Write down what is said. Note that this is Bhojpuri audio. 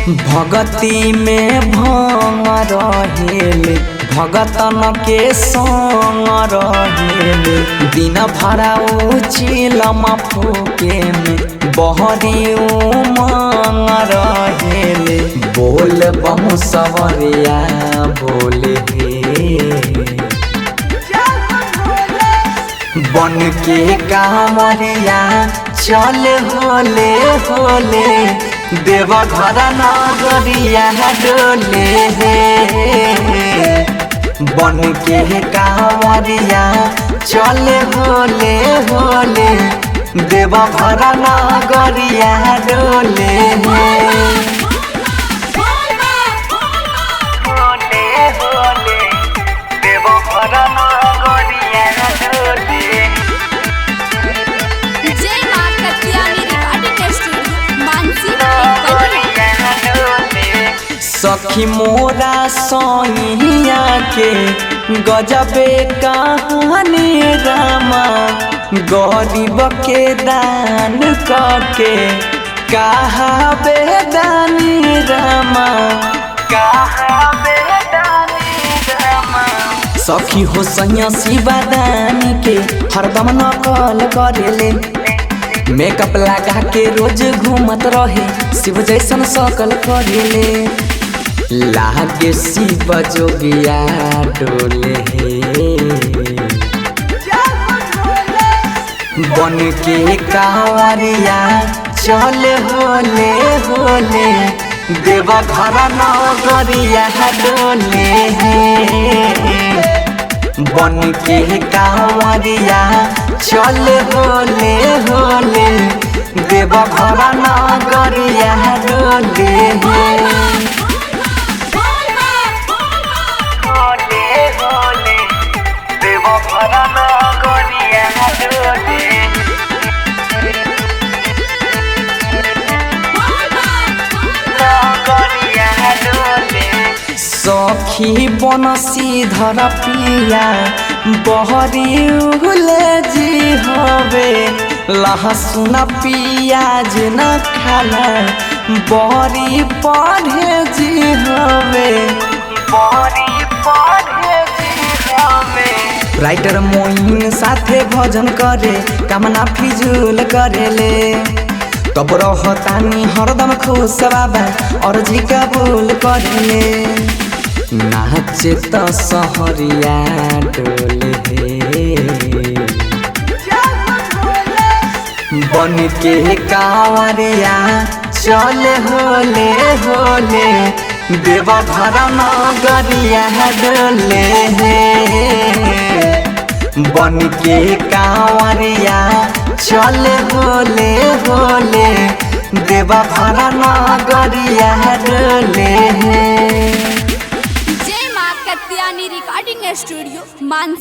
भगती में भंग रहेले भगतन के संग रहेले दिन भरा चिलम फूके में बहरी उमंग रहेले बोल बहु सवरिया बोले हे बन के कांवरिया चल होले होले देवघर नगरिया डोले बन के कांवरिया चल होले होले देवघर नगरिया डोले सखी मोरा सोइया के गजबे कहानी रामा गरीब के दान करके कहा बेदानी रामा सखी हो सैया शिवादानी के हरदम नकल करेले मेकअप लगा के रोज घूमत रहे शिव जैसन सकल करेले लागे शिव जोगिया डोले बन के कांवरिया चल होले होले देवघर नगरिया डोले बन के कांवरिया चल होले होले देवघर नगरिया डोले सखी बनसी धर पिया बहरी उगले जी हवे लहसुन पियाज न खाला बहरी पढ़े जी हवे राइटर मोइन साथे भजन करे कामना फिजूल करेले तब रहतानी हरदम खुश बाबा और जी कबूल करेले नाचे तो सहरिया डोले बन के कांवरिया चल होले होले देवघर नगरिया डोले बन के कांवरिया चल होले होले देवघर नगरिया डोले जय मां कत्यानी रिकॉर्डिंग स्टूडियो मानसी।